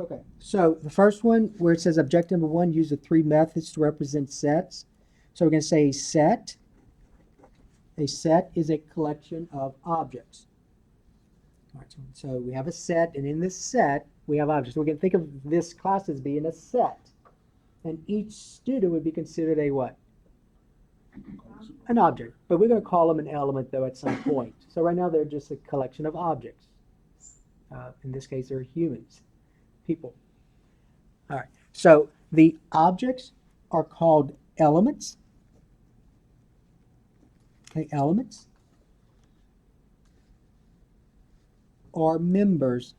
Okay, so the first one where it says objective number one, use the three methods to represent sets. So we're going to say a set. A set is a collection of objects. All right, so we have a set, and in this set, we have objects. We can think of this class as being a set. And each student would be considered a what? An object. But we're going to call them an element, though, at some point. So right now, they're just a collection of objects. In this case, they're humans, people. All right. So the objects are called elements. Okay, elements are members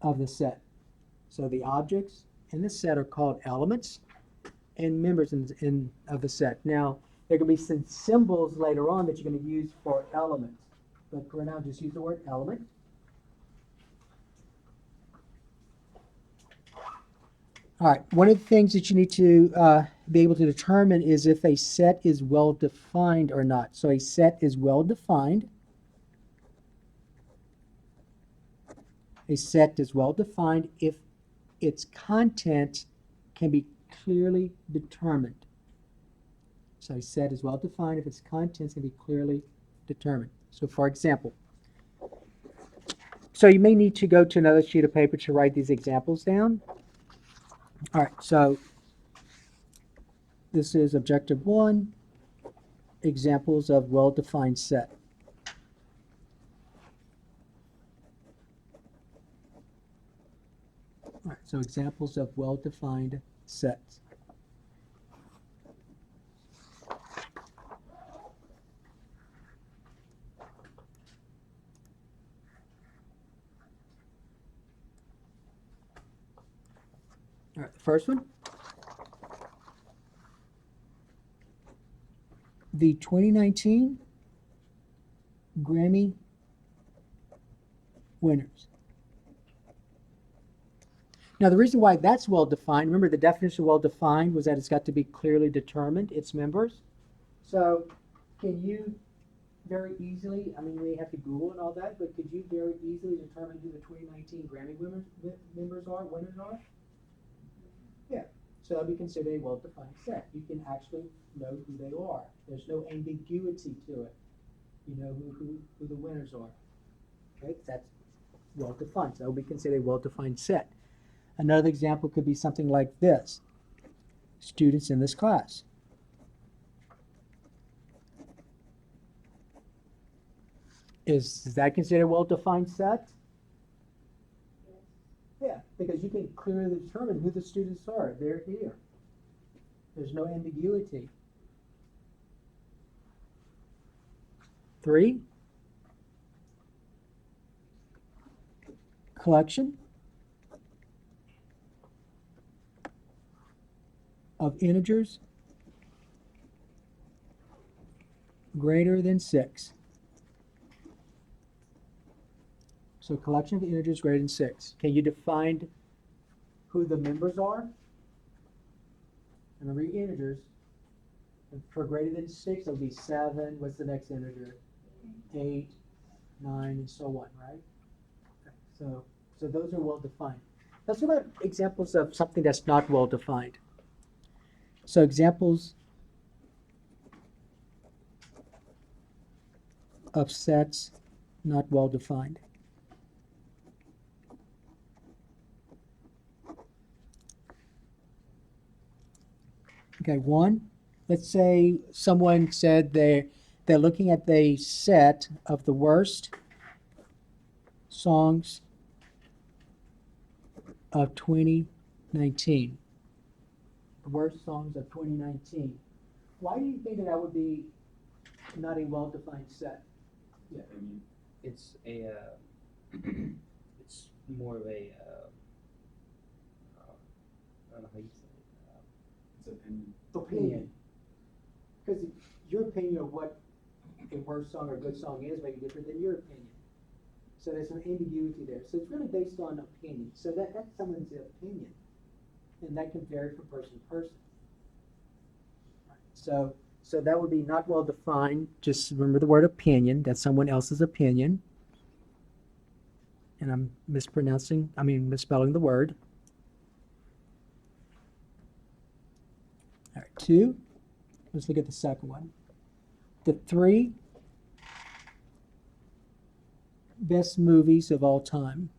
of the set. So the objects in the set are called elements and members of the set. Now, there can be some symbols later on that you're going to use for elements. But for now, just use the word element. All right, one of the things that you need to be able to determine is if a set is well defined or not. So a set is well defined. A set is well defined if its content can be clearly determined. So a set is well defined if its contents can be clearly determined. So for example, so you may need to go to another sheet of paper to write these examples down. All right, so this is objective one, examples of well-defined set. All right, so examples of well-defined sets. All right, the first one. The 2019 Grammy winners. Now, the reason why that's well defined, remember the definition of well defined was that it's got to be clearly determined, its members. So, can you very easily, I mean, we have to Google and all that, but could you very easily determine who the 2019 Grammy winners are? Yeah, so that'll be considered a well-defined set. You can actually know who they are. There's no ambiguity to it. You know who the winners are. Okay, that's well-defined. So that will be considered a well-defined set. Another example could be something like this. Students in this class. Is that considered a well-defined set? Yeah, because you can clearly determine who the students are. They're here. There's no ambiguity. 3, collection of integers greater than 6. So collection of integers greater than 6. Can you define who the members are? Remember your integers. And for greater than 6, it'll be 7. What's the next integer? 8, 9, and so on, right? Okay. So those are well defined. Let's look at examples of something that's not well defined. So examples of sets not well defined. Okay, 1, let's say someone said they're looking at the set of the worst songs of 2019. The worst songs of 2019. Why do you think that would be not a well-defined set? Yeah, I mean, it's a, it's more of a, I don't know how you say it. It's opinion. Opinion. Because your opinion of what a worst song or a good song is may be different than your opinion. So there's some ambiguity there. So it's really based on opinion. So that's someone's opinion. And that can vary from person to person. So that would be not well defined. Just remember the word opinion. That's someone else's opinion. and I'm misspelling the word. All right, 2. Let's look at the second one. The 3 best movies of all time.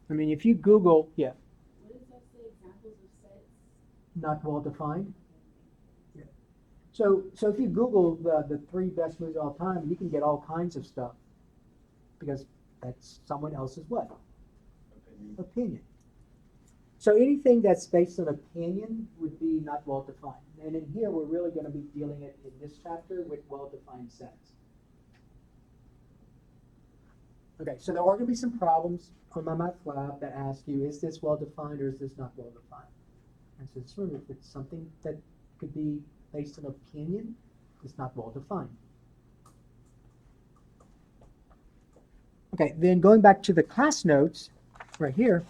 I mean, if you Google, yeah. What does that say? Examples of sets? Not well defined. Yeah. So if you Google the 3 best movies of all time, you can get all kinds of stuff because that's someone else's what? Opinion. So anything that's based on opinion would be not well defined. And in here, we're really going to be dealing it in this chapter with well-defined sets. Okay, so there are going to be some problems on my math lab that ask you, is this well-defined or is this not well-defined? And so sort of if it's something that could be based on opinion, it's not well-defined. Okay, then going back to the class notes right here,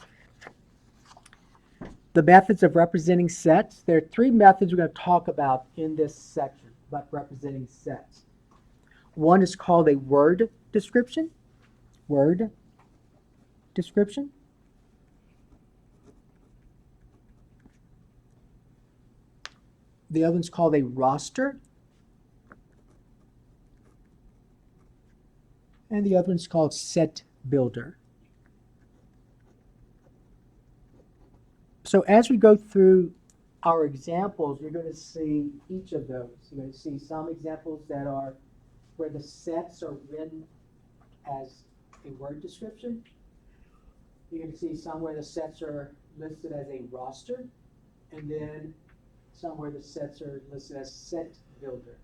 the methods of representing sets. There are 3 methods we're going to talk about in this section about representing sets. One is called a word description. Word description. The other one's called a roster. And the other one's called set builder. So as we go through our examples, you're going to see each of those. You're going to see some examples that are where the sets are written as a word description. You're going to see some where the sets are listed as a roster, and then some where the sets are listed as set builder.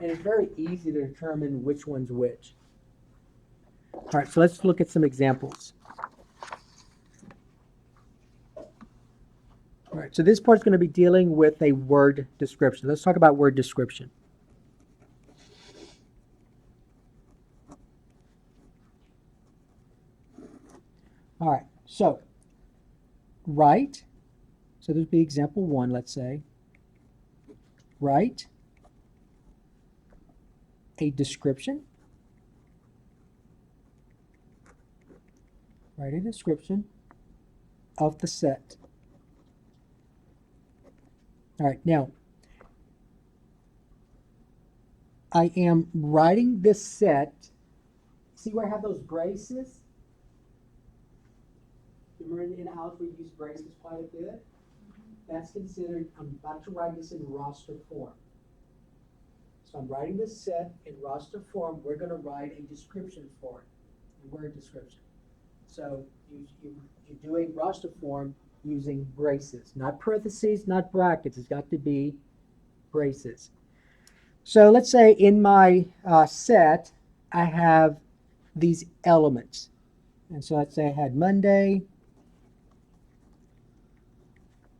And it's very easy to determine which one's which. All right, so let's look at some examples. All right, so this part's going to be dealing with a word description. Let's talk about word description. All right, so write. So this would be example 1, let's say. Write a description. Write a description of the set. All right, now I am writing this set. See where I have those braces? Remember in algebra we use braces quite a bit? That's considered, I'm about to write this in roster form. So I'm writing this set in roster form. We're going to write a description for it, a word description. So you do a roster form using braces, not parentheses, not brackets. It's got to be braces. So let's say in my set, I have these elements. And so let's say I had Monday,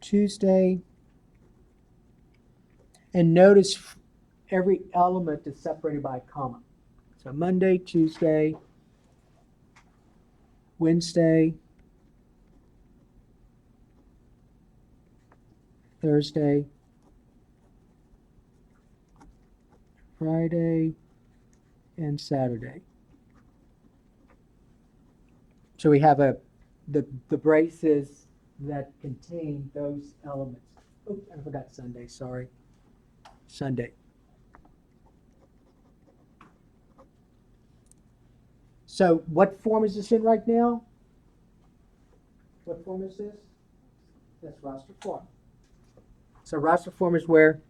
Tuesday, and notice every element is separated by a comma. So Monday, Tuesday, Wednesday, Thursday, Friday, and Saturday. So we have the braces that contain those elements. Oh, I forgot Sunday, sorry. Sunday. So what form is this in right now? What form is this? That's roster form. So roster form is where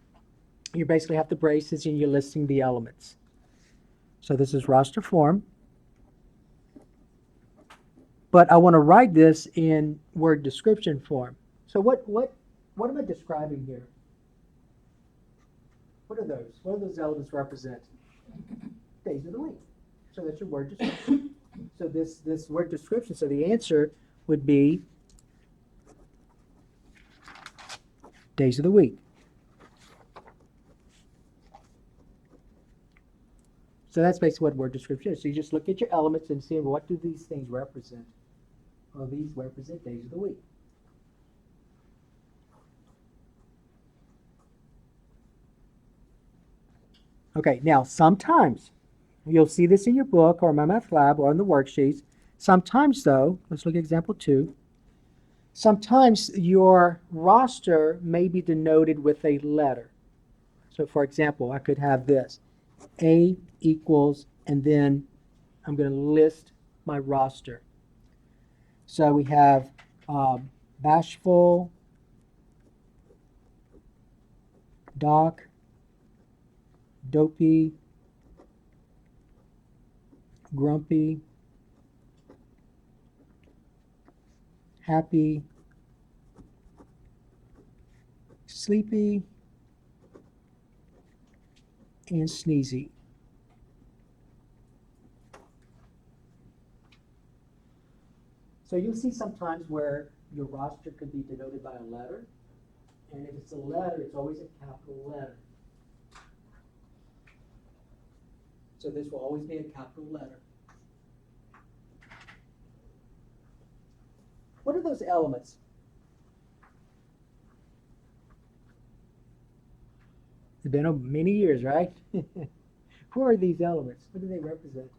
you basically have the braces and you're listing the elements. So this is roster form. But I want to write this in word description form. So what am I describing here? What are those? What do those elements represent? Days of the week. So that's your word description. So this word description, so the answer would be days of the week. So that's basically what word description is. So you just look at your elements and see, well, what do these things represent? Well, these represent days of the week. Okay, now sometimes you'll see this in your book or my math lab or in the worksheets. Sometimes though, let's look at example 2. Sometimes your roster may be denoted with a letter. So for example, I could have this, A equals, and then I'm going to list my roster. So we have bashful, doc, dopey, grumpy, happy, sleepy, and sneezy. So you'll see sometimes where your roster could be denoted by a letter, and if it's a letter, it's always a capital letter. So this will always be a capital letter. What are those elements? It's been many years, right? Who are these elements? What do they represent?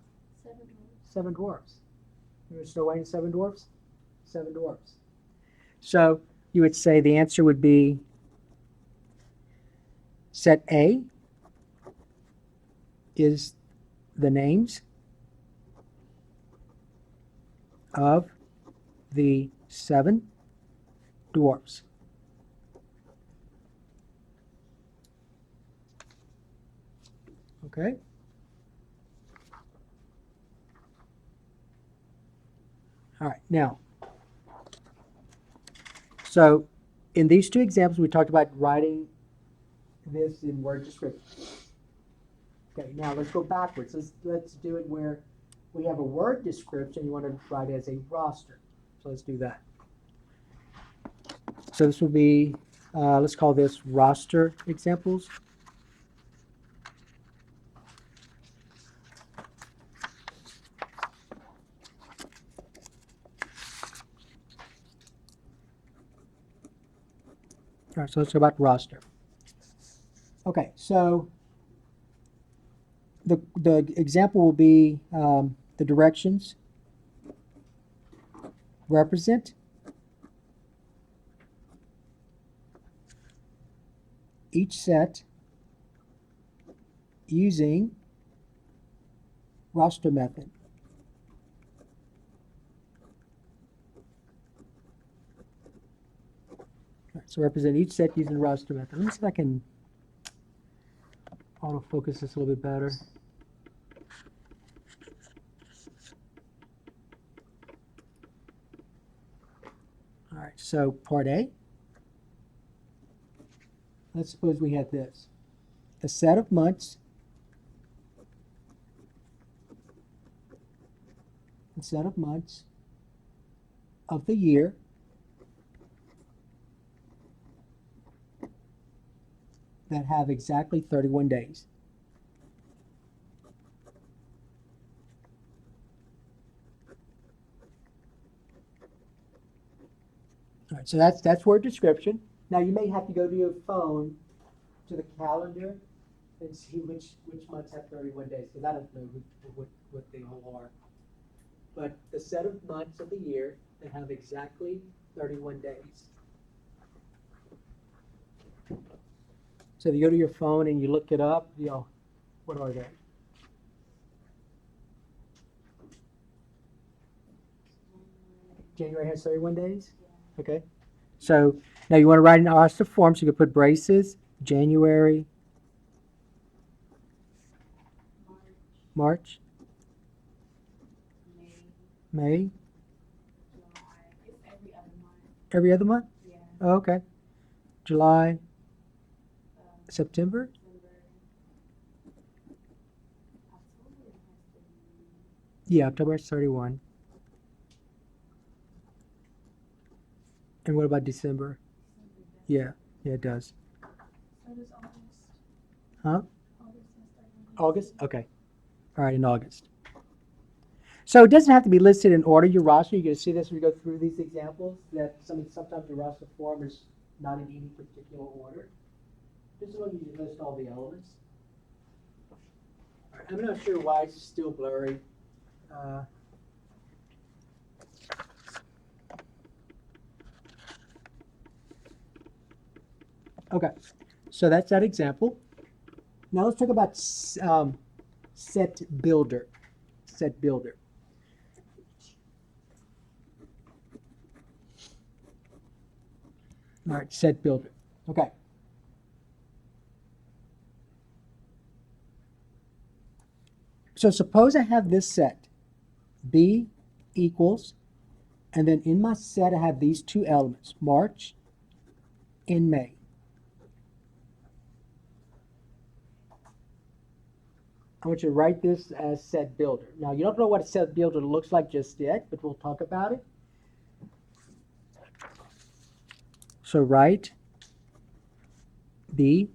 7 dwarfs. 7 dwarfs. Remember Snow White and 7 dwarfs? 7 dwarfs. So you would say the answer would be set A is the names of the 7 dwarfs. Okay? All right, now, so in these 2 examples, we talked about writing this in word description. Okay, now let's go backwards. Let's do it where we have a word description you want to write as a roster. So let's do that. So this will be, let's call this roster examples. All right, so let's go about roster. Okay, so the example will be the directions represent each set using roster method. All right, so represent each set using roster method. Let me see if I can autofocus this a little bit better. All right, so part A. Let's suppose we had this. A set of months, of the year that have exactly 31 days. All right, so that's word description. Now you may have to go to your phone to the calendar and see which months have 31 days, because I don't know what they all are. But the set of months of the year that have exactly 31 days. So if you go to your phone and you look it up, what are they? January has 31 days? Okay. So now you want to write in roster form, so you can put braces, January, March, May, July. It's every other month. every other month? Yeah. Oh, okay. July, December. September? October has to Yeah, October is 31. And what about December? be Yeah, it does. So does August. Huh? August has 31 days. August? Okay. All right, in August. So it doesn't have to be listed in order, your roster. You're going to see this when we go through these examples, that sometimes the roster form is not in any particular order. Just as long as you list all the elements. I'm not sure why it's still blurry. Okay, so that's that example. Now let's talk about set builder. Set builder. All right, set builder. Okay. So suppose I have this set, B equals, and then in my set I have these two elements, March and May. I want you to write this as set builder. Now you don't know what a set builder looks like just yet, but we'll talk about it. So write B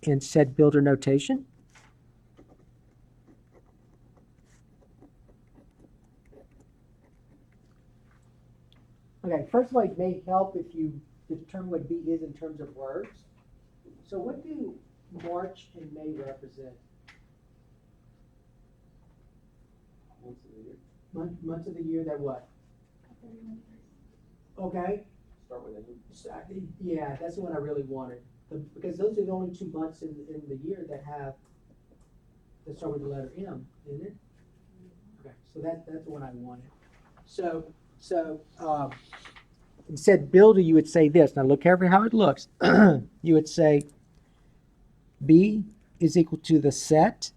in set builder notation. Okay, first of all, it may help if you determine what B is in terms of words. So what do March and May represent? Months of the year. Months of the year that what? Okay. Start with a new. Yeah, that's the one I really wanted. Because those are the only 2 months in the year that start with the letter M, isn't it? Okay, so that's the one I wanted. So instead builder, you would say this. Now look carefully how it looks. You would say B is equal to the set.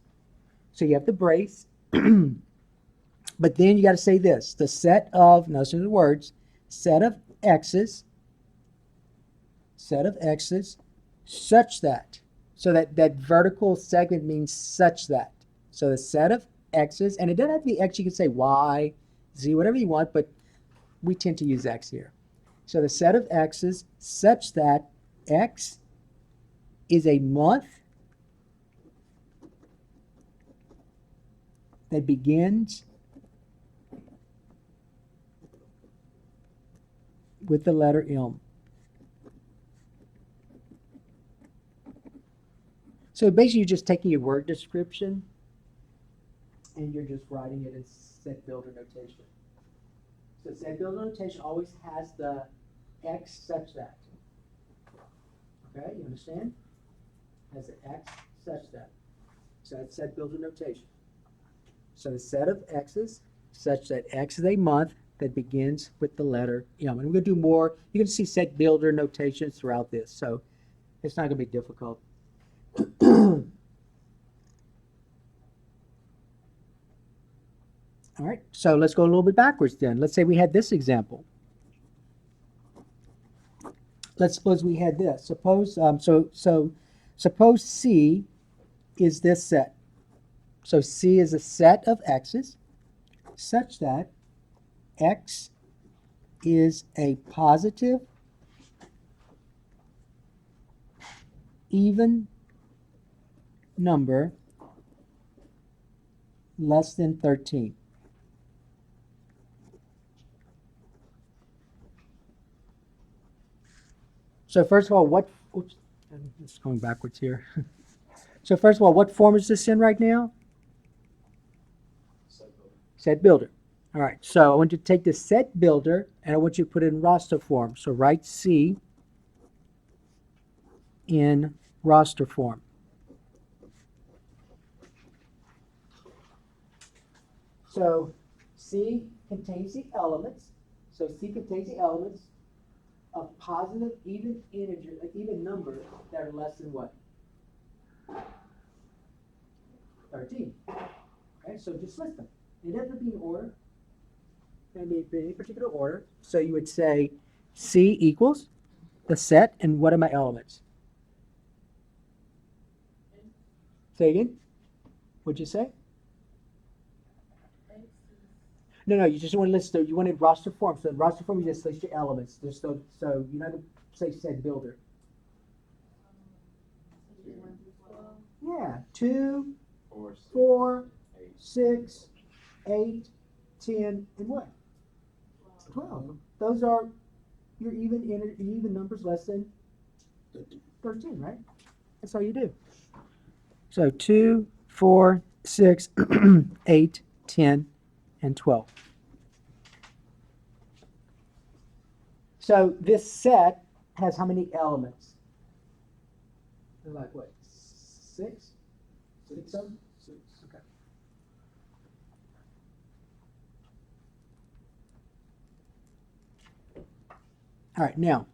So you have the brace. But then you got to say this. The set of, now listen to the words, set of x's, such that. So that vertical segment means such that. So the set of x's, and it doesn't have to be x, you can say y, z, whatever you want, but we tend to use x here. So the set of x's such that x is a month that begins with the letter M. So basically you're just taking a word description and you're just writing it in set builder notation. So set builder notation always has the x such that. Okay, you understand? Has the x such that. So that's set builder notation. So the set of x's such that x is a month that begins with the letter M. And we're going to do more. You're going to see set builder notations throughout this, so it's not going to be difficult. All right, so let's go a little bit backwards then. Let's say we had this example. Let's suppose we had this. Suppose suppose C is this set. So C is a set of x's such that x is a positive even number less than 13. So first of all, it's going backwards here. So first of all, what form is this in right now? Set builder. All right, so I want you to take the set builder and I want you to put it in roster form. So write C in roster form. So C contains the elements. So C contains the elements of positive even integer, even numbers that are less than what? 13. Okay, so just list them. It doesn't have to be in order. It can be in any particular order. So you would say C equals the set, and what are my elements? Say again? What'd you say? No, you just want to list. You want it roster form. So in roster form, you just list your elements. Just so you're not going to say set builder. Yeah, 2, 4, 6, 8, 10, and what? 12. Those are your even numbers less than 13, right? That's all you do. So 2, 4, 6, 8, 10, and 12. So this set has how many elements? They're like what? 6? 6 of them? 6. Okay. All right, now,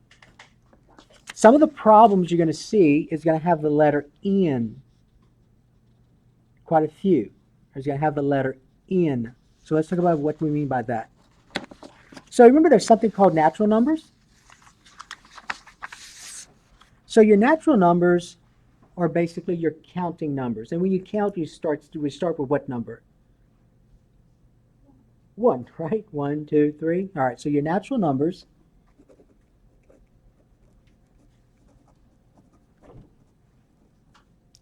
some of the problems you're going to see is going to have the letter N. Quite a few. It's going to have the letter N. So let's talk about what we mean by that. So remember there's something called natural numbers? So your natural numbers are basically your counting numbers. And when you count, we start with what number? 1, right? 1, 2, 3. All right, so your natural numbers.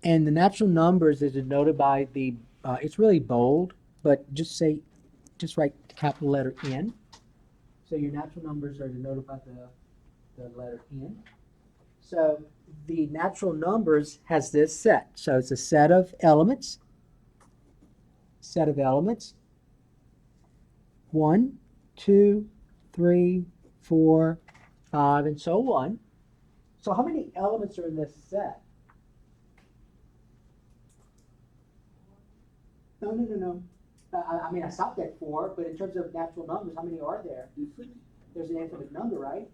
And the natural numbers is denoted by the, it's really bold, but just write the capital letter N. So your natural numbers are denoted by the letter N. So the natural numbers has this set. So it's a set of elements. 1, 2, 3, 4, 5, and so on. So how many elements are in this set? No. I mean, I stopped at 4, but in terms of natural numbers, how many are there? Infinite. There's an infinite number, right?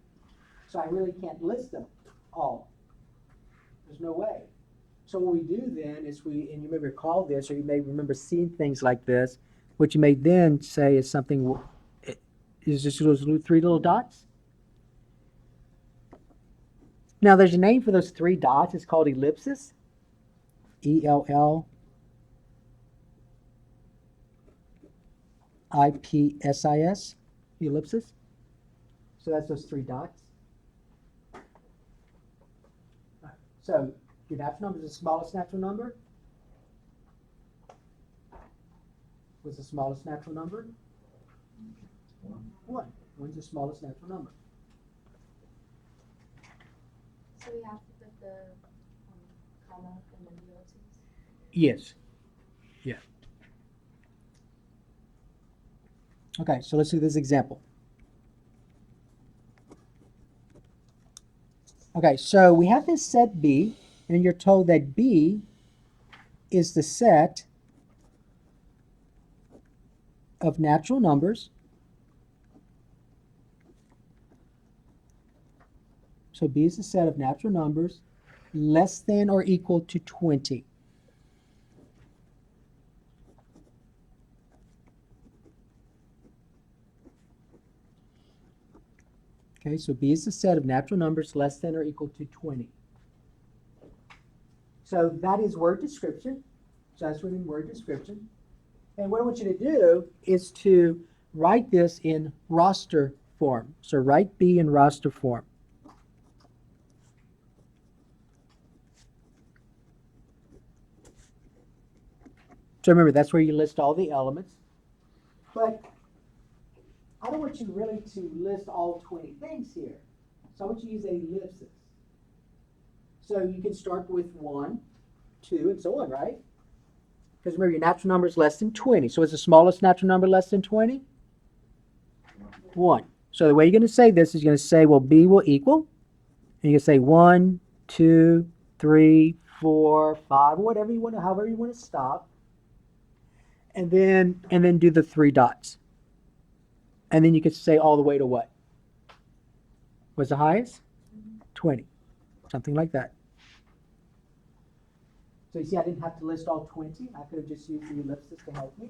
So I really can't list them all. There's no way. So what we do then is and you may recall this, or you may remember seeing things like this, what you may then say is something, is just those 3 little dots. Now there's a name for those 3 dots, it's called ellipsis. ELLIPSIS, ellipsis. So that's those 3 dots. So your natural number is the smallest natural number. What's the smallest natural number? 1. 1's the smallest natural number. So we have to put the comma and then the ellipses? Yes. Yeah. Okay, so let's do this example. Okay, so we have this set B, and you're told that B is the set of natural numbers. So B is the set of natural numbers less than or equal to 20. Okay, so B is the set of natural numbers less than or equal to 20. So that is word description. So that's written in word description. And what I want you to do is to write this in roster form. So write B in roster form. So remember, that's where you list all the elements. But I don't want you really to list all 20 things here. So I want you to use a ellipsis. So you can start with 1, 2, and so on, right? Because remember, your natural number is less than 20. So what's the smallest natural number less than 20? 1. So the way you're going to say this is you're going to say, well, B will equal. And you can say 1, 2, 3, 4, 5, whatever you want to, however you want to stop. And then do the 3 dots. And then you could say all the way to what? What's the highest? 20. Something like that. So you see, I didn't have to list all 20. I could have just used the ellipsis to help me.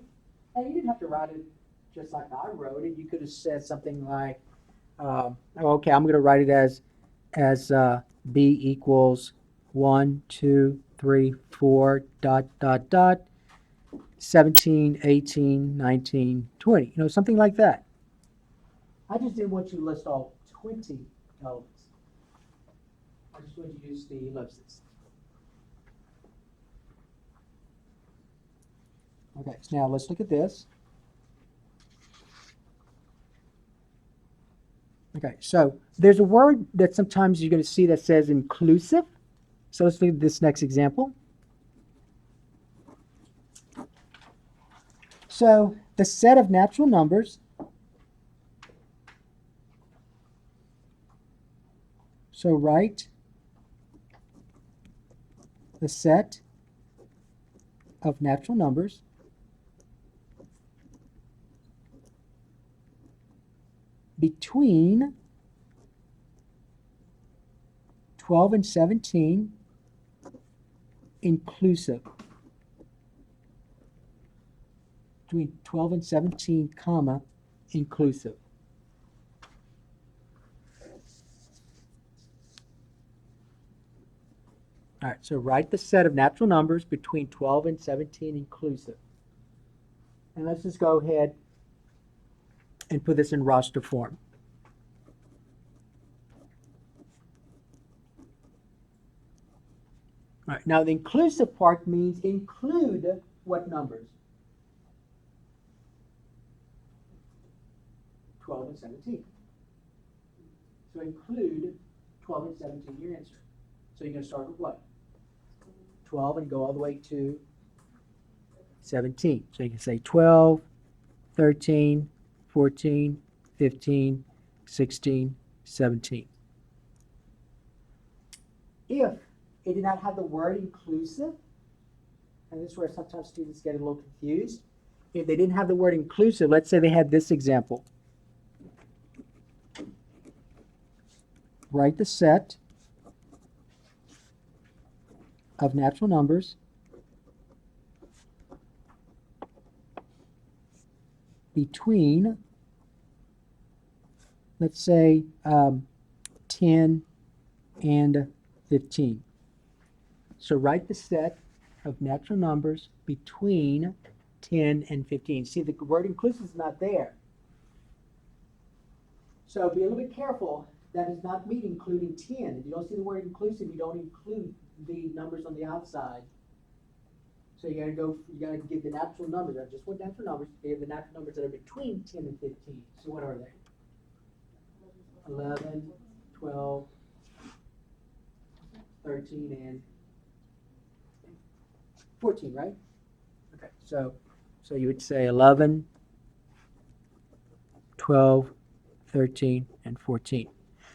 And you didn't have to write it just like I wrote it. You could have said something like, okay, I'm going to write it as B equals 1, 2, 3, 4, dot, dot, dot, 17, 18, 19, 20. You know, something like that. I just didn't want you to list all 20 elements. I just want you to use the ellipsis. Okay, so now let's look at this. Okay, so there's a word that sometimes you're going to see that says inclusive. So let's look at this next example. So the set of natural numbers, so write the set of natural numbers between 12 and 17 inclusive. Between 12 and 17, comma, inclusive. All right, so write the set of natural numbers between 12 and 17 inclusive. And let's just go ahead and put this in roster form. All right, now the inclusive part means include what numbers? 12 and 17. So include 12 and 17 in your answer. So you're going to start with what? 12 and go all the way to 17. So you can say 12, 13, 14, 15, 16, 17. If it did not have the word inclusive, and this is where sometimes students get a little confused. If they didn't have the word inclusive, let's say they had this example. Write the set of natural numbers between, let's say, 10 and 15. So write the set of natural numbers between 10 and 15. See, the word inclusive is not there. So be a little bit careful. That does not mean including 10. If you don't see the word inclusive, you don't include the numbers on the outside. So you gotta give the natural numbers. I just went natural numbers. You have the natural numbers that are between 10 and 15. So what are they? 11, 12, 13, and 14, right? Okay, so you would say 11, 12, 13, and 14.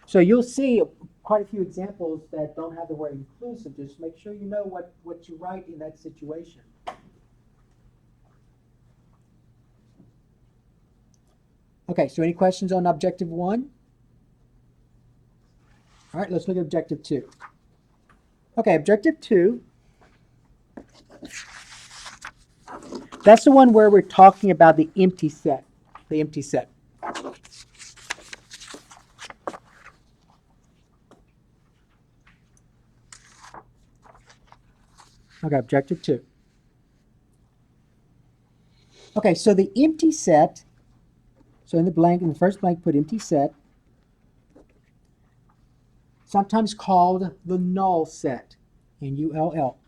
So you'll see quite a few examples that don't have the word inclusive. Just make sure you know what you write in that situation. Okay, so any questions on objective 1? All right, let's look at objective 2. Okay, objective 2. That's the one where we're talking about the empty set. The empty set. Okay, objective 2. Okay, so the empty set, so in the first blank, put empty set, sometimes called the null set, N-U-L-L,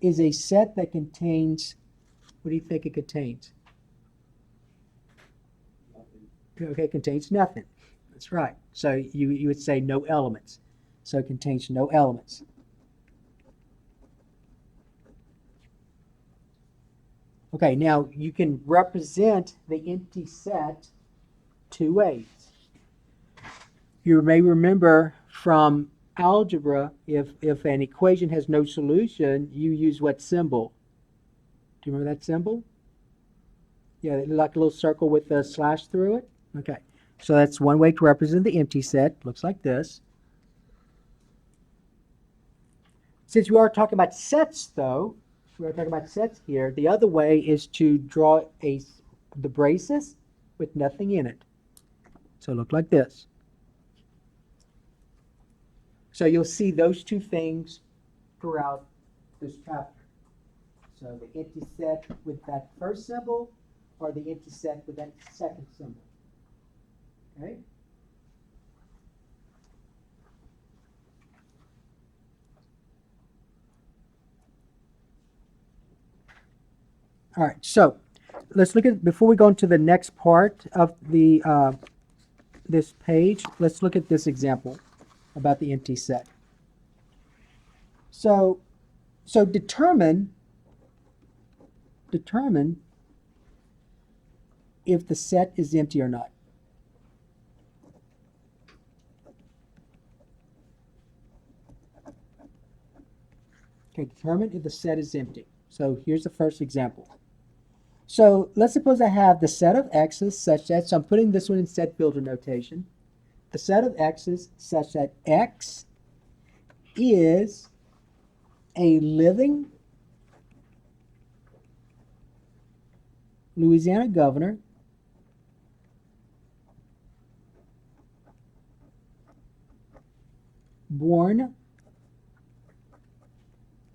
is a set that contains, what do you think it contains? Okay, it contains nothing. That's right. So you would say no elements. So it contains no elements. Okay, now you can represent the empty set two ways. You may remember from algebra, if an equation has no solution, you use what symbol? Do you remember that symbol? Yeah, like a little circle with a slash through it? Okay, so that's one way to represent the empty set. Looks like this. Since we are talking about sets, though, we are talking about sets here, the other way is to draw the braces with nothing in it. So look like this. So you'll see those two things throughout this chapter. So the empty set with that first symbol, or the empty set with that second symbol. Okay? All right, so let's look at, before we go into the next part of the this page, let's look at this example about the empty set. So So determine if the set is empty or not. Okay, determine if the set is empty. So here's the first example. So let's suppose I have the set of x's such that, so I'm putting this one in set builder notation. The set of x's such that x is a living Louisiana governor born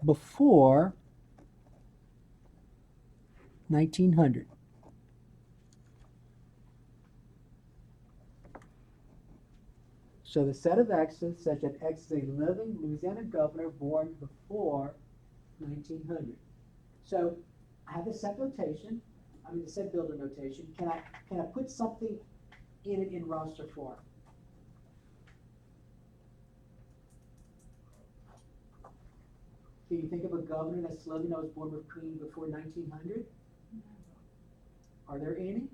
before 1900. So the set of x's such that x is a living Louisiana governor born before 1900. So I have the set notation, the set builder notation. Can I put something in it in roster form? Can you think of a governor that's living that was born before 1900? Are there any?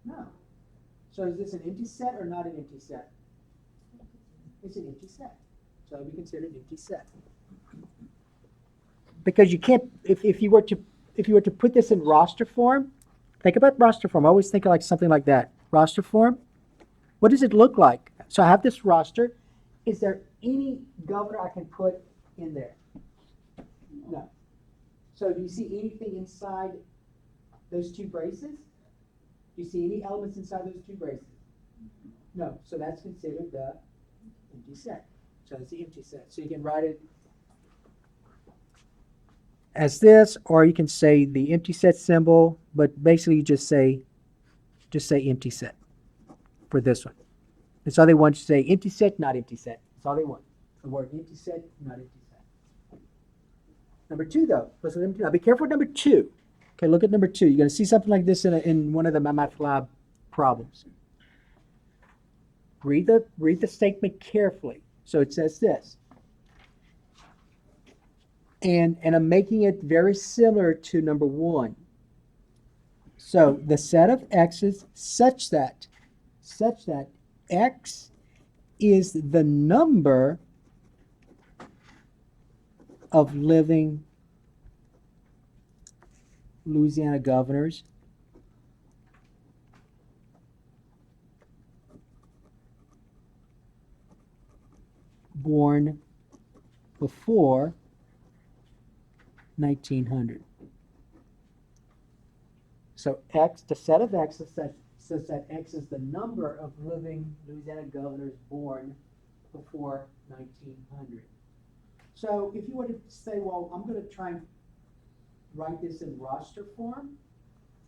No. So is this an empty set or not an empty set? It's an empty set. So we consider an empty set. Because you can't, if you were to put this in roster form, think about roster form. I always think of like something like that. Roster form. What does it look like? So I have this roster. Is there any governor I can put in there? No. So do you see anything inside those two braces? Do you see any elements inside those two braces? No. So that's considered the empty set. So that's the empty set. So you can write it as this, or you can say the empty set symbol, but basically you just say empty set for this one. That's all they want you to say, empty set, not empty set. That's all they want. The word empty set, not empty set. Number two, though. Let's look at number two. Now be careful with number two. Okay, look at number two. You're going to see something like this in one of the Math Lab problems. Read the statement carefully. So it says this. And I'm making it very similar to number one. So the set of x's such that x is the number of living Louisiana governors born before 1900. So x, the set of x says that x is the number of living Louisiana governors born before 1900. So if you were to say, well, I'm going to try and write this in roster form.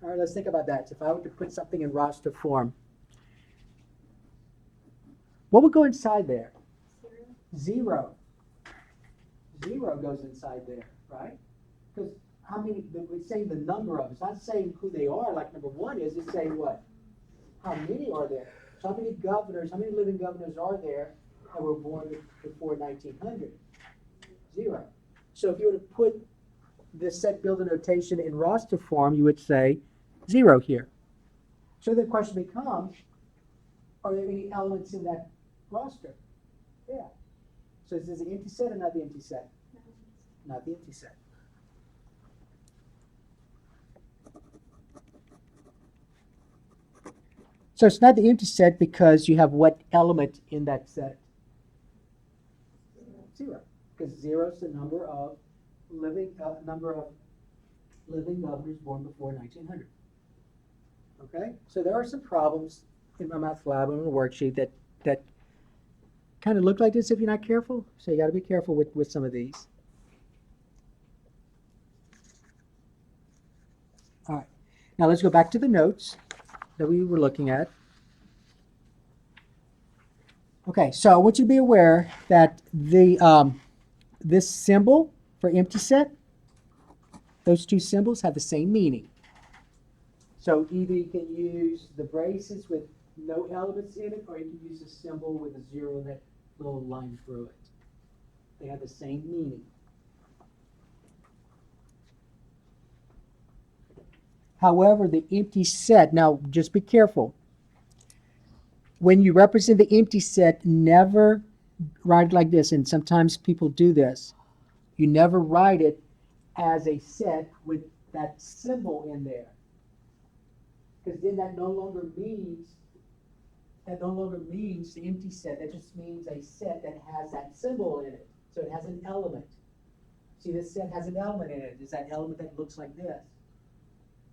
All right, let's think about that. So if I were to put something in roster form, what would go inside there? Zero. Zero goes inside there, right? Because how many, it's saying the number of, it's not saying who they are like number one is, it's saying what? How many are there? So how many governors, how many living governors are there that were born before 1900? Zero. So if you were to put this set builder notation in roster form, you would say zero here. So the question becomes, are there any elements in that roster? Yeah. So is this an empty set or not the empty set? Not the empty set. So it's not the empty set because you have what element in that set? Zero. Because zero is the number of living governors born before 1900. Okay? So there are some problems in my math lab on the worksheet that kind of look like this if you're not careful. So you got to be careful with some of these. All right. Now let's go back to the notes that we were looking at. Okay, so I want you to be aware that the this symbol for empty set, those two symbols have the same meaning. So either you can use the braces with no elements in it, or you can use a symbol with a zero and that little line through it. They have the same meaning. However, the empty set, now just be careful. When you represent the empty set, never write it like this, and sometimes people do this. You never write it as a set with that symbol in there. Because then that no longer means the empty set. That just means a set that has that symbol in it. So it has an element. See, this set has an element in it. It's that element that looks like this.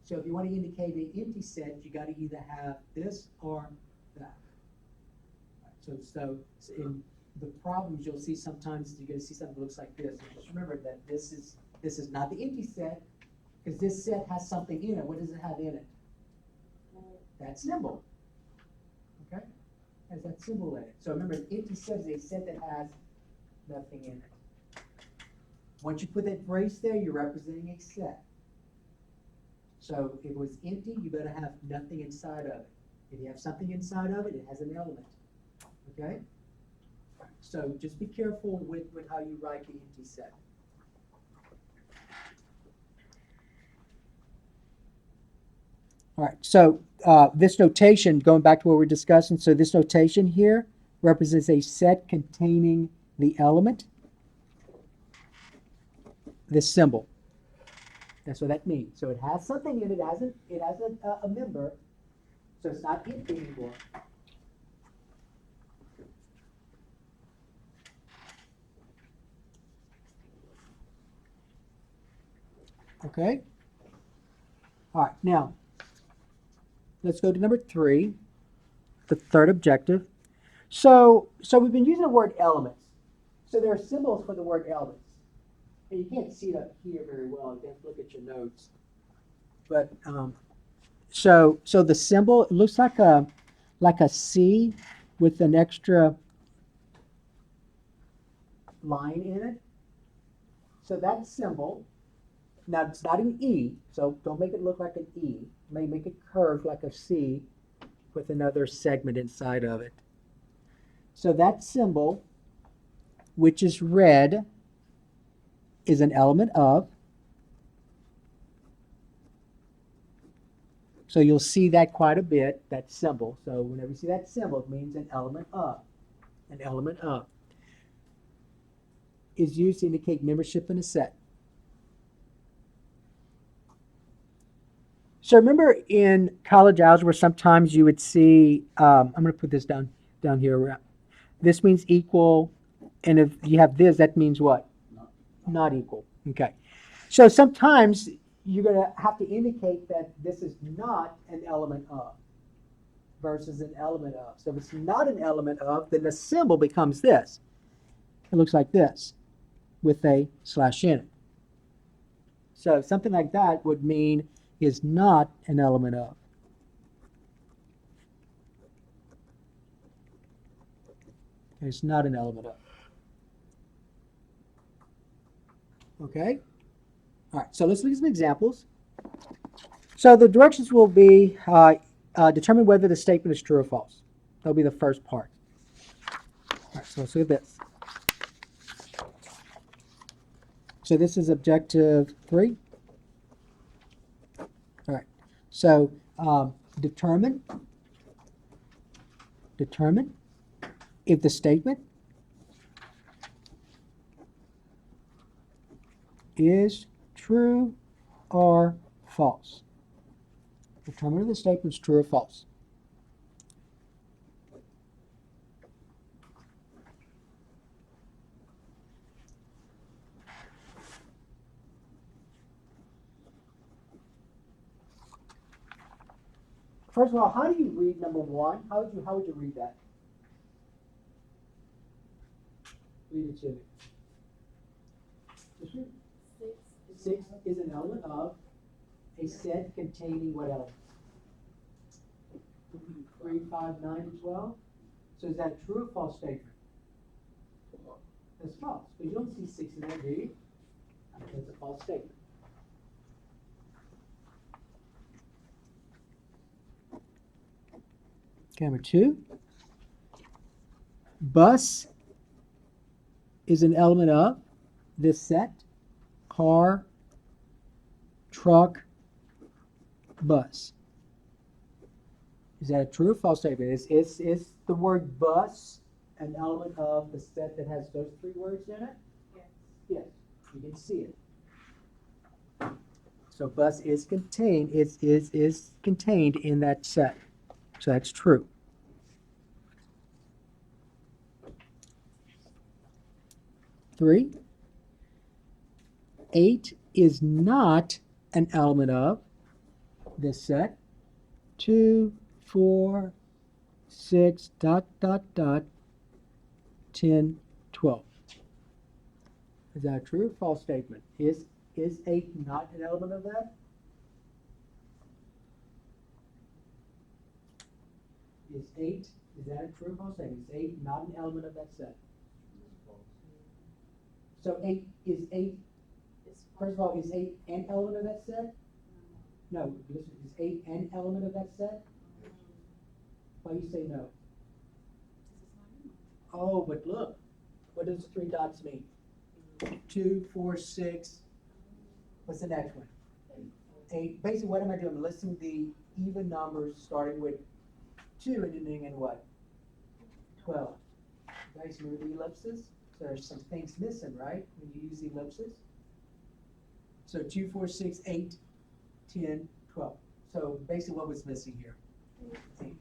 So if you want to indicate an empty set, you got to either have this or that. So in the problems, you'll see sometimes you're going to see something that looks like this. And just remember that this is not the empty set, because this set has something in it. What does it have in it? That symbol. Okay? Has that symbol in it. So remember, an empty set is a set that has nothing in it. Once you put that brace there, you're representing a set. So if it was empty, you better have nothing inside of it. If you have something inside of it, it has an element. Okay? So just be careful with how you write the empty set. All right, so this notation, going back to what we're discussing, so this notation here represents a set containing the element, this symbol. That's what that means. So it has something in it. It has a member, so it's not empty anymore. Okay? All right, now, let's go to number 3, the third objective. So we've been using the word elements. So there are symbols for the word elements. And you can't see it up here very well. You have to look at your notes. But so the symbol, it looks like a C with an extra line in it. So that symbol, now it's not an E, so don't make it look like an E. Make it curved like a C with another segment inside of it. So that symbol, which is red, is an element of. So you'll see that quite a bit, that symbol. So whenever you see that symbol, it means an element of. An element of is used to indicate membership in a set. So remember in college algebra, sometimes you would see, I'm going to put this down here. This means equal, and if you have this, that means what? Not equal. Okay. So sometimes you're going to have to indicate that this is not an element of versus an element of. So if it's not an element of, then the symbol becomes this. It looks like this with a slash in it. So something like that would mean is not an element of. It's not an element of. Okay? All right, so let's look at some examples. So the directions will be determine whether the statement is true or false. That'll be the first part. All right, so let's look at this. So this is objective 3. All right, so determine if the statement is true or false. Determine if the statement is true or false. First of all, how do you read number 1? How would you read that? Read it to me. 6 is an element of a set containing what element? 3, 5, 9, and 12. So is that a true or false statement? That's false. But you don't see 6 in there, do you? That's a false statement. Okay, number 2. Bus is an element of this set. Car, truck, bus. Is that a true or false statement? Is the word bus an element of the set that has those three words in it? Yes. Yes, you can see it. So bus is contained, is contained in that set. So that's true. Three, 8 is not an element of this set. 2, 4, 6, 10, 12. Is that a true or false statement? Is 8 not an element of that? Is that a true or false statement? Is 8 not an element of that set? So 8, first of all, is 8 an element of that set? No, is 8 an element of that set? Why you say no? Oh, but look, what does 3 dots mean? 2, 4, 6. What's the next one? 8. Basically, what am I doing? I'm listing the even numbers starting with 2 and ending in what? 12. You guys remember the ellipses? So there's some things missing, right? When you use the ellipses. So 2, 4, 6, 8, 10, 12. So basically, what was missing here? 8.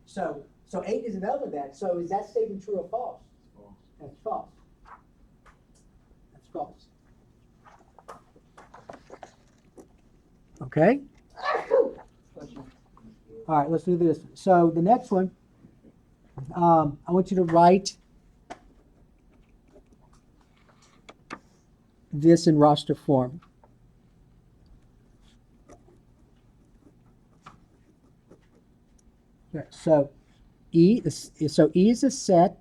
So 8 is an element of that. So is that statement true or false? False. That's false. That's false. Okay? All right, let's do this. So the next one, I want you to write this in roster form. Okay, so E is a set.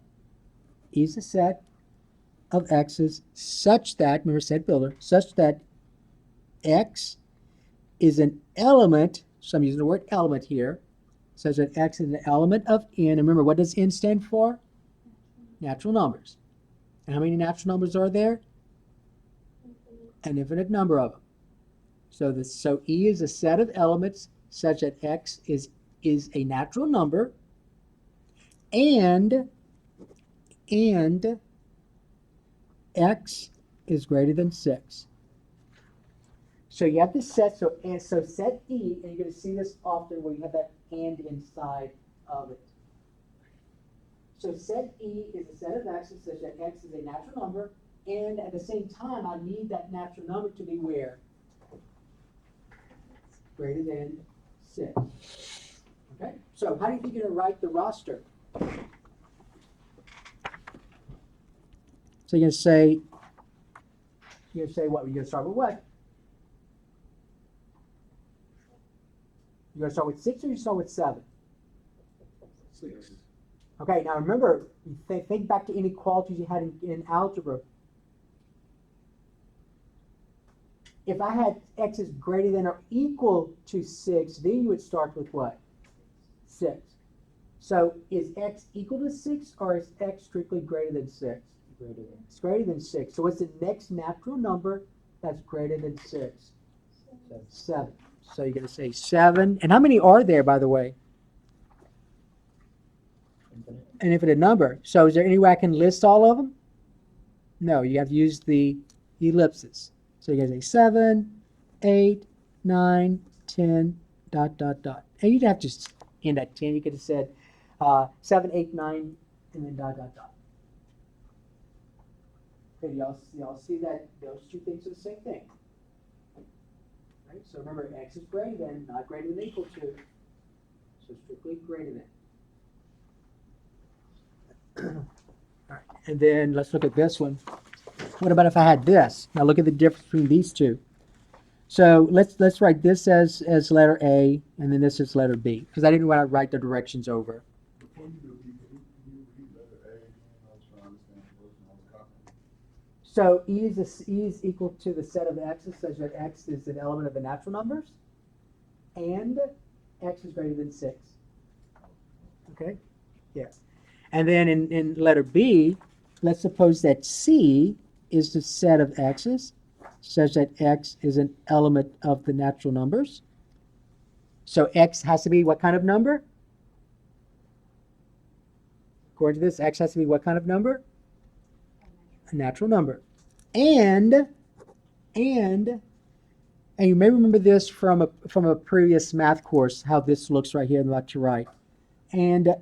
E is a set of x's such that, remember set builder, such that x is an element, so I'm using the word element here, such that x is an element of n. And remember, what does n stand for? Natural numbers. And how many natural numbers are there? An infinite number of them. So E is a set of elements such that x is a natural number, and x is greater than 6. So you have this set, so set E, and you're going to see this often where you have that and inside of it. So set E is a set of x's such that x is a natural number, and at the same time, I need that natural number to be where? Greater than 6. Okay, so how do you think you're going to write the roster? So you're going to say what? You're going to start with what? You're going to start with 6 or you start with 7? 6. Okay, now remember, think back to inequalities you had in algebra. If I had x is greater than or equal to 6, then you would start with what? 6. So is x equal to 6 or is x strictly greater than 6? Greater than. It's greater than 6. So what's the next natural number that's greater than 6? 7. So you're going to say 7. And how many are there, by the way? Infinite. An infinite number. So is there any way I can list all of them? No, you have to use the ellipses. So you're going to say 7, 8, 9, 10, ... And you'd have to end at 10. You could have said 7, 8, 9, and then ... Okay, y'all see that those two things are the same thing. Right? So remember, x is greater than, not greater than equal to. So strictly greater than. All right, and then let's look at this one. What about if I had this? Now look at the difference between these two. So let's write this as letter A, and then this is letter B, because I didn't want to write the directions over. Before you do, can you read letter A again? I was trying to understand the first one. I was copying. So E is equal to the set of x's such that x is an element of the natural numbers, and x is greater than 6. Okay? Yeah. And then in letter B, let's suppose that C is the set of x's such that x is an element of the natural numbers, So x has to be what kind of number? According to this, x has to be what kind of number? A natural number. And you may remember this from a previous math course, how this looks right here in the left to right. And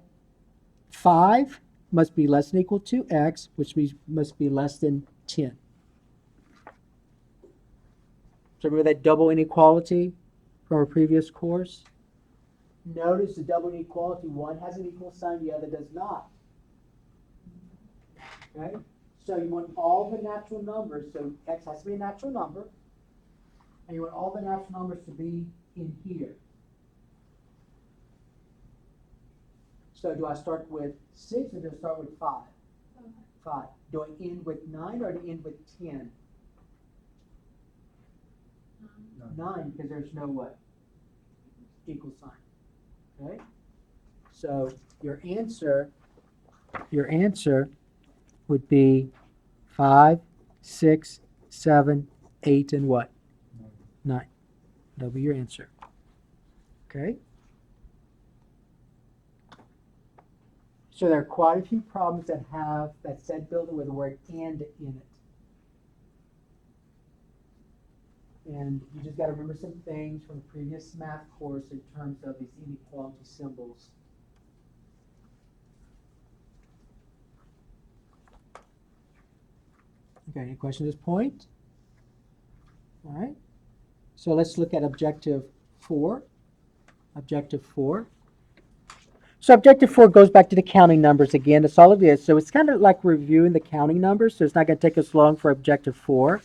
5 must be less than or equal to x, which means must be less than 10. So remember that double inequality from a previous course? Notice the double inequality, one has an equal sign, the other does not. Okay? So you want all the natural numbers, so x has to be a natural number, and you want all the natural numbers to be in here. So do I start with 6 or do I start with 5? 5. Do I end with 9 or do I end with 10? 9, because there's no what? Equal sign. Okay? So your answer would be 5, 6, 7, 8, and what? 9. That'll be your answer. Okay? So there are quite a few problems that have that set builder with the word and in it. And you just got to remember some things from the previous math course in terms of these inequality symbols. Okay, any questions at this point? All right. So let's look at objective 4. Objective 4. So objective 4 goes back to the counting numbers again. That's all it is. So it's kind of like reviewing the counting numbers. So it's not going to take us long for objective 4.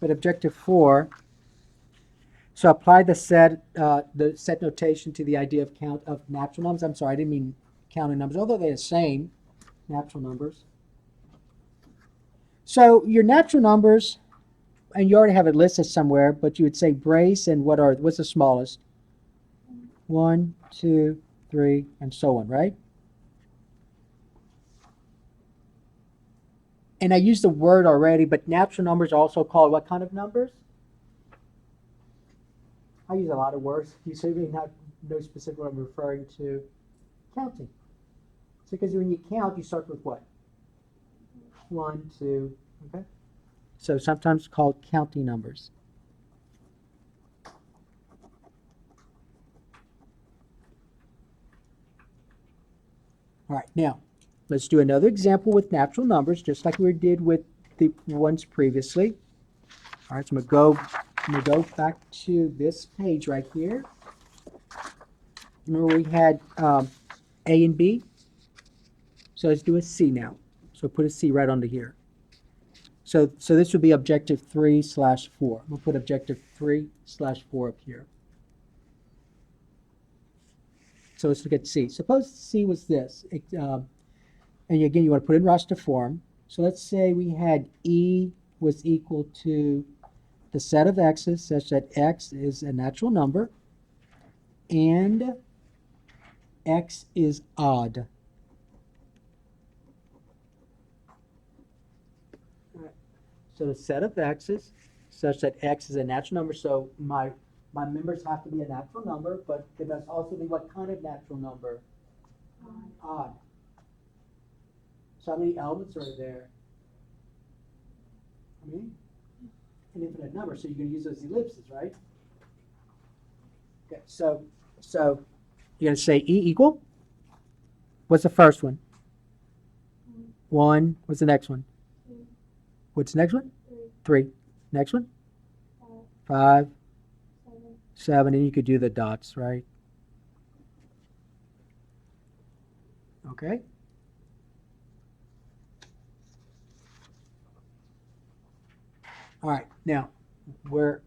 But objective 4, so apply the set notation to the idea of count of natural numbers. I'm sorry, I didn't mean counting numbers, although they're the same, natural numbers. So your natural numbers, and you already have it listed somewhere, but you would say brace and what's the smallest? 1, 2, 3, and so on, right? And I used the word already, but natural numbers are also called what kind of numbers? I use a lot of words. You say may not know specifically what I'm referring to. Counting. So because when you count, you start with what? 1, 2, okay? So sometimes called counting numbers. All right, now let's do another example with natural numbers, just like we did with the ones previously. All right, so I'm gonna go back to this page right here. Remember we had A and B? So let's do a C now. So put a C right onto here. So this would be objective 3/4. We'll put objective 3/4 up here. So let's look at C. Suppose C was this. And again, you want to put it in raster form. So let's say we had E was equal to the set of x's such that x is a natural number and x is odd. So the set of x's such that x is a natural number. So my members have to be a natural number, but they must also be what kind of natural number? Odd. So how many elements are there? How many? An infinite number. So you're going to use those ellipses, right? Okay. So you're going to say E equal. What's the first one? 1. What's the next one? 2. What's the next one? 3. 3. Next one? 5. 5. 7, and you could do the dots, right? Okay. All right, now we're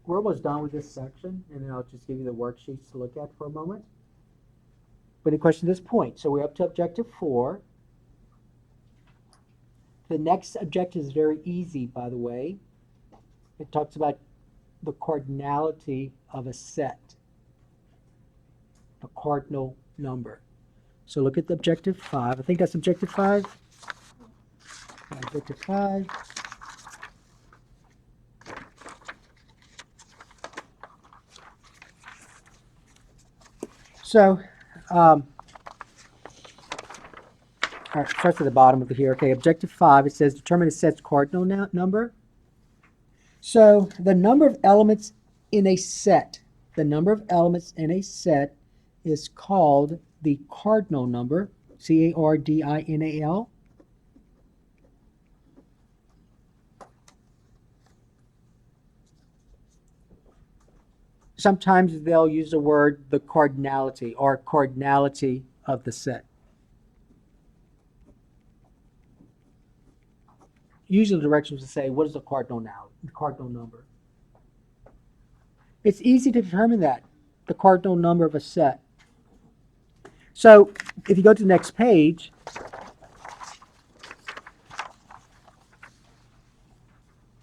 almost done with this section, and then I'll just give you the worksheets to look at for a moment. But any question at this point? So we're up to objective 4. The next objective is very easy, by the way. It talks about the cardinality of a set, a cardinal number. So look at the objective 5. I think that's objective 5. Objective 5. So, all right, starts at the bottom of here. Okay, objective 5, it says determine a set's cardinal number. So the number of elements in a set, is called the cardinal number, Cardinal. Sometimes they'll use the word the cardinality or cardinality of the set. Usually the directions will say, what is the cardinal number? It's easy to determine that, the cardinal number of a set. So if you go to the next page,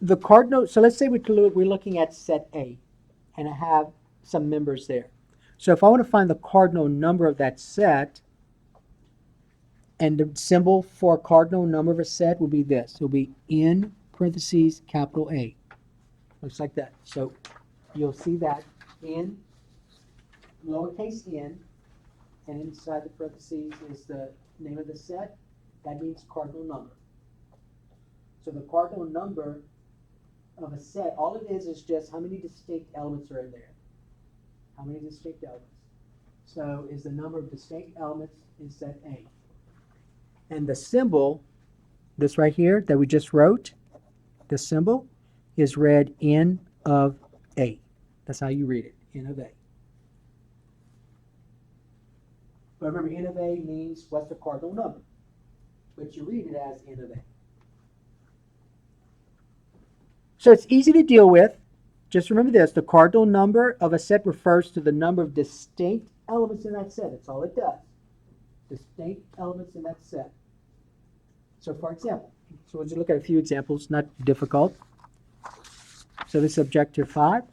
the cardinal, so let's say we're looking at set A, and I have some members there. So if I want to find the cardinal number of that set, and the symbol for cardinal number of a set will be this. It will be in parentheses capital A. Looks like that. So you'll see that in lowercase n, and inside the parentheses is the name of the set. That means cardinal number. So the cardinal number of a set, all it is just how many distinct elements are in there. How many distinct elements? So is the number of distinct elements in set A. And the symbol, this right here that we just wrote, the symbol is read N of A. That's how you read it, N of A. But remember, N of A means what's the cardinal number? But you read it as N of A. So it's easy to deal with. Just remember this, the cardinal number of a set refers to the number of distinct elements in that set. That's all it does. Distinct elements in that set. So for example, so we'll just look at a few examples, not difficult. So this is objective 5.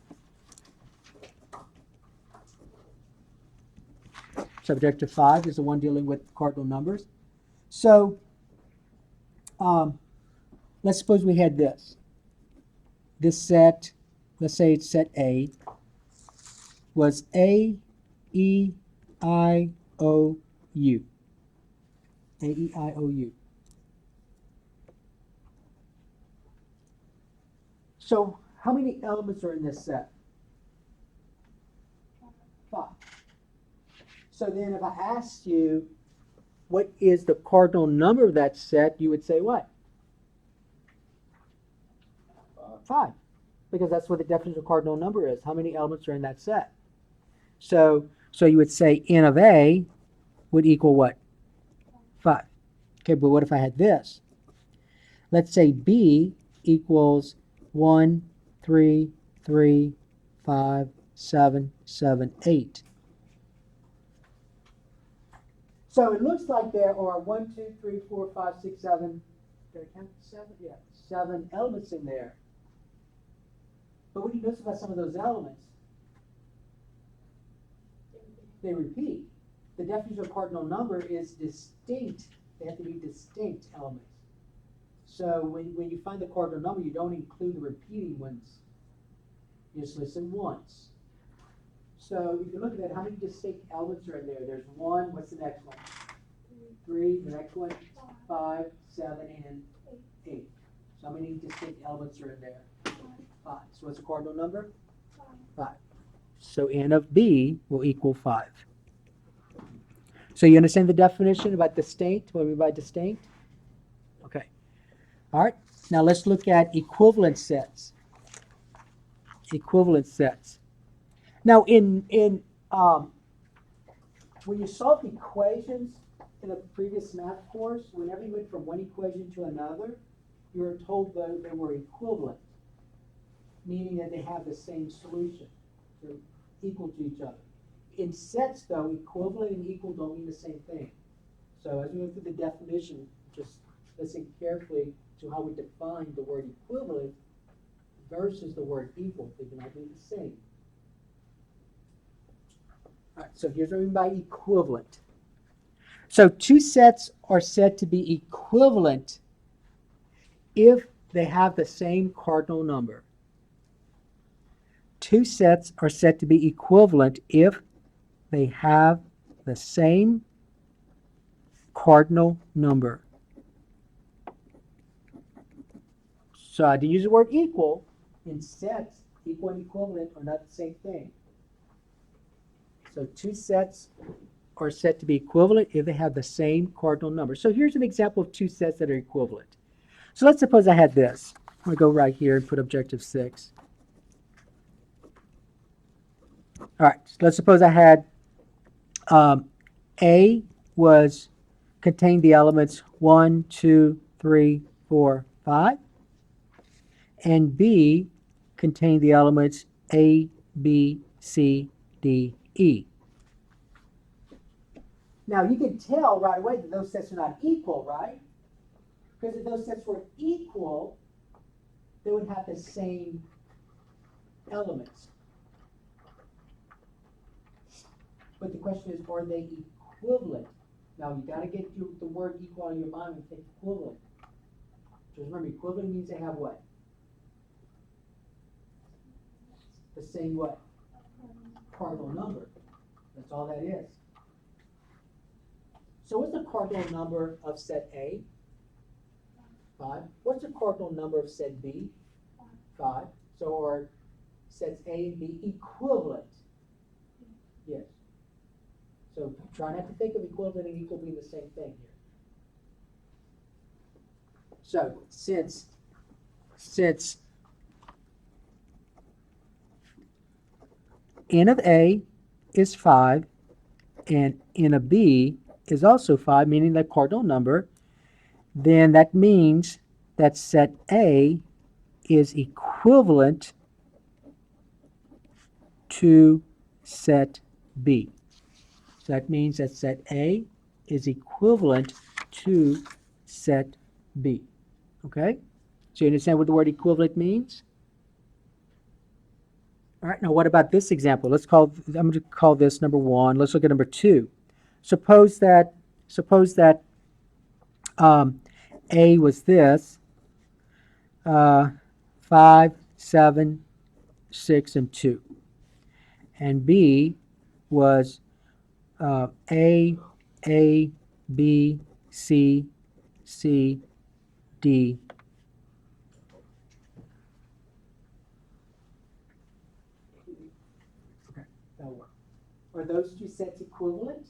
Subjective 5 is the one dealing with cardinal numbers. So let's suppose we had this. This set, let's say it's set A, was A, E, I, O, U. A, E, I, O, U. So how many elements are in this set? 5. So then if I asked you what is the cardinal number of that set, you would say what? 5. Because that's what the definition of cardinal number is. How many elements are in that set? So you would say N of A would equal what? 5. Okay, but what if I had this? Let's say B equals 1, 3, 3, 5, 7, 7, 8. So it looks like there are 1, 2, 3, 4, 5, 6, 7. Did I count 7? Yeah, 7 elements in there. But what do you notice about some of those elements? They repeat. The definition of cardinal number is distinct. They have to be distinct elements. So when you find the cardinal number, you don't include the repeating ones. You just listen once. So if you look at that, how many distinct elements are in there? There's 1. What's the next one? 3. The next one? 5, 7, and 8. So how many distinct elements are in there? 5. So what's the cardinal number? 5. So N of B will equal 5. So you understand the definition about distinct? What do we mean by distinct? Okay. All right. Now let's look at equivalent sets. Equivalent sets. Now when you solved equations in a previous math course, whenever you went from one equation to another, you were told that they were equivalent, meaning that they have the same solution. They're equal to each other. In sets, though, equivalent and equal don't mean the same thing. So as we go through the definition, just listen carefully to how we define the word equivalent versus the word equal. They do not mean the same. All right, so here's what I mean by equivalent. So two sets are said to be equivalent if they have the same cardinal number. Two sets are said to be equivalent if they have the same cardinal number. So I had to use the word equal in sets. Equal and equivalent are not the same thing. So two sets are said to be equivalent if they have the same cardinal number. So here's an example of two sets that are equivalent. So let's suppose I had this. I'm going to go right here and put objective 6. All right, so let's suppose I had A contained the elements 1, 2, 3, 4, 5, and B contained the elements A, B, C, D, E. Now you can tell right away that those sets are not equal, right? Because if those sets were equal, they would have the same elements. But the question is, are they equivalent? Now you got to get the word equal in your mind and think equivalent. Just remember, equivalent means they have what? The same what? Cardinal number. That's all that is. So what's the cardinal number of set A? 5. What's the cardinal number of set B? 5. So are sets A and B equivalent? Yes. So try not to think of equivalent and equal being the same thing here. So since n of A is 5 and n of B is also 5, meaning the cardinal number, then that means that set A is equivalent to set B. So that means that set A is equivalent to set B. Okay? So you understand what the word equivalent means? All right, now what about this example? I'm going to call this number 1. Let's look at number 2. Suppose that A was this, 5, 7, 6, and 2. And B was A, B, C, C, D. Okay, that'll work. Are those two sets equivalent?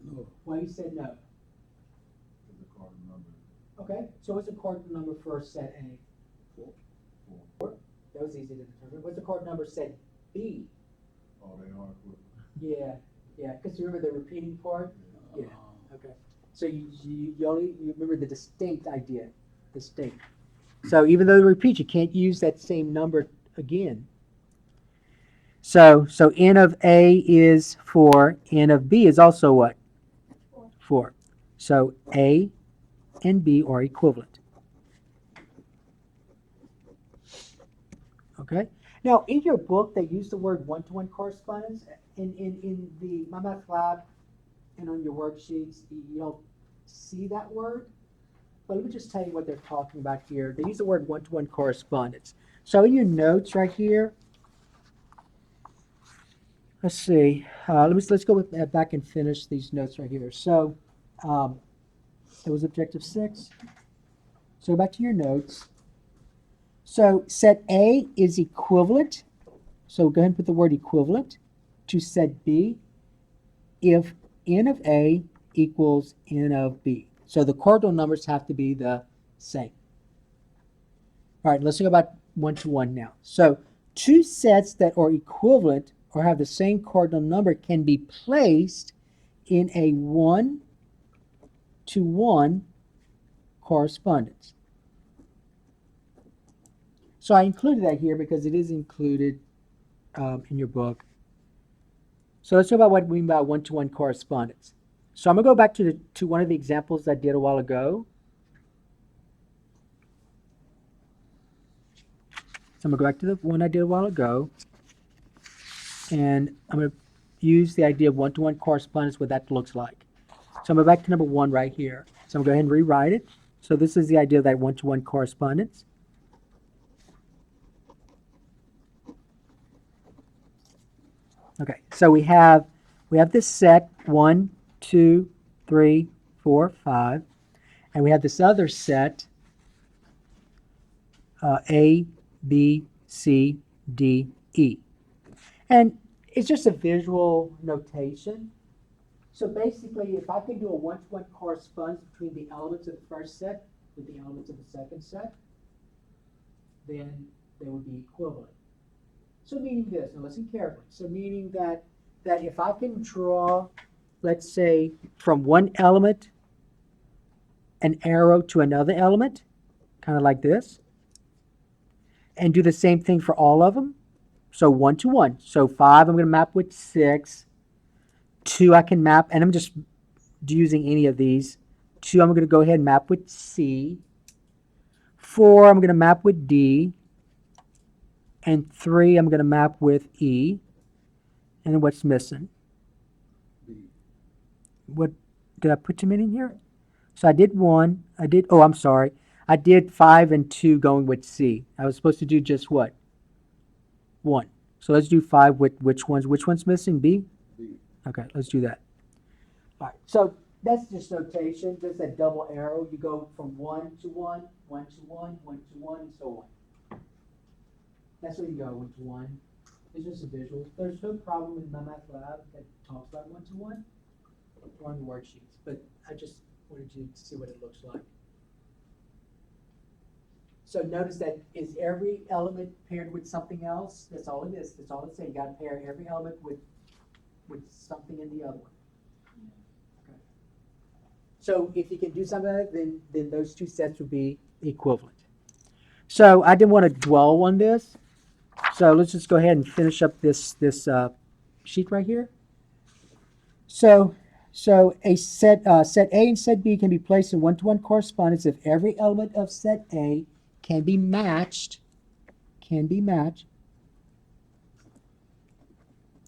No, Why you said no? it's a cardinal number. Okay, so what's the cardinal number for set A? 4. That was easy to determine. What's the cardinal number set B? Oh, they are equivalent. Yeah, because you remember the repeating part? Yeah, okay. So you remember the distinct idea, distinct. So even though they repeat, you can't use that same number again. So n of A is 4, n of B is also what? 4. So A and B are equivalent. Okay? Now, in your book, they use the word one-to-one correspondence. In the My Math Lab and on your worksheets, you don't see that word. But let me just tell you what they're talking about here. They use the word one-to-one correspondence. So in your notes right here, let's see. Let's go back and finish these notes right here. So it was objective 6. So back to your notes. So set A is equivalent. So go ahead and put the word equivalent to set B if n of A equals n of B. So the cardinal numbers have to be the same. All right, let's think about one-to-one now. So two sets that are equivalent or have the same cardinal number can be placed in a one-to-one correspondence. So I included that here because it is included in your book. So let's talk about what we mean by one-to-one correspondence. So I'm going to go back to one of the examples I did a while ago. So I'm going to go back to the one I did a while ago. And I'm going to use the idea of one-to-one correspondence, what that looks like. So I'm going to go back to number 1 right here. So I'm going to go ahead and rewrite it. So this is the idea of that one-to-one correspondence. Okay, so we have this set 1, 2, 3, 4, 5, and we have this other set A, B, C, D, E. And it's just a visual notation. So basically, if I can do a one-to-one correspondence between the elements of the first set with the elements of the second set, then they would be equivalent. So meaning this, now listen carefully. So meaning that if I can draw, let's say, from one element an arrow to another element, kind of like this, and do the same thing for all of them. So 1 to 1. So 5 I'm going to map with 6. 2 I can map, and I'm just using any of these. 2 I'm going to go ahead and map with C. 4 I'm going to map with D. And 3 I'm going to map with E. And then what's missing? What did I put too many in here? So I did 1. I'm sorry. I did 5 and 2 going with C. I was supposed to do just what? 1. So let's do 5 with which ones? Which one's missing? B? B. Okay, let's do that. All right, so that's just notation, just that double arrow. You go from 1 to 1, 1 to 1, 1 to 1, and so on. That's where you go, 1 to 1. It's just a visual. There's no problem in my math lab that talks about 1 to 1 or on the worksheets, but I just wanted you to see what it looks like. So notice that is every element paired with something else? That's all it is. That's all it's saying. You got to pair every element with something in the other one. Okay. So if you can do something like that, then those two sets would be equivalent. So I didn't want to dwell on this. So let's just go ahead and finish up this sheet right here. So a set A and set B can be placed in one-to-one correspondence if every element of set A can be matched,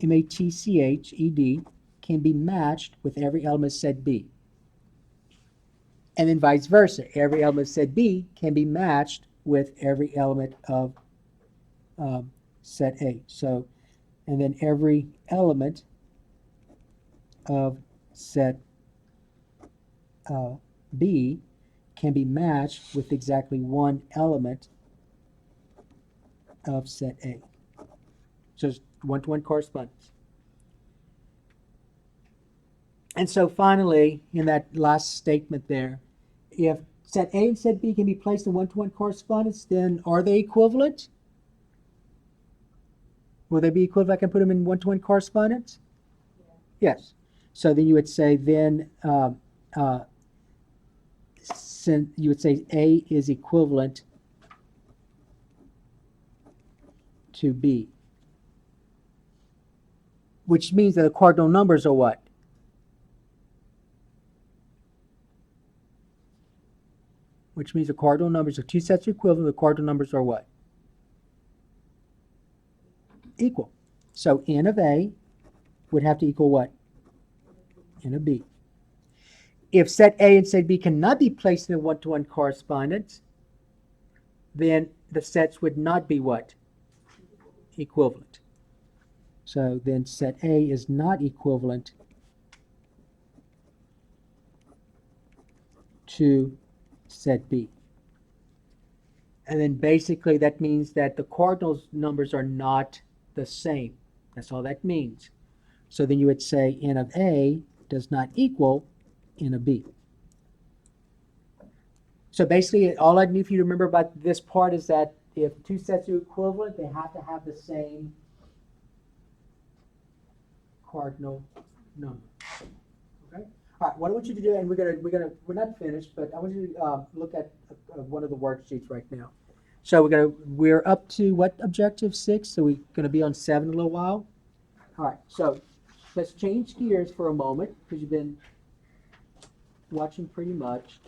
M-A-T-C-H-E-D, can be matched with every element of set B. And then vice versa. Every element of set B can be matched with every element of set A. So, and then every element of set B can be matched with exactly one element of set A. So it's one-to-one correspondence. And so finally, in that last statement there, if set A and set B can be placed in one-to-one correspondence, then are they equivalent? Will they be equivalent? I can put them in one-to-one correspondence? Yeah. Yes. So then you would say you would say A is equivalent to B, which means that the cardinal numbers are what? Which means the cardinal numbers of two sets are equivalent. The cardinal numbers are what? Equal. So n of A would have to equal what? N of B. If set A and set B cannot be placed in a one-to-one correspondence, then the sets would not be what? Equivalent. So then set A is not equivalent to set B. And then basically that means that the cardinal numbers are not the same. That's all that means. So then you would say n of A does not equal n of B. So basically all I need for you to remember about this part is that if two sets are equivalent, they have to have the same cardinal number. Okay? All right, what I want you to do, and we're not finished, but I want you to look at one of the worksheets right now. So we're up to what objective 6? So we're gonna be on 7 in a little while. All right, so let's change gears for a moment because you've been watching pretty much.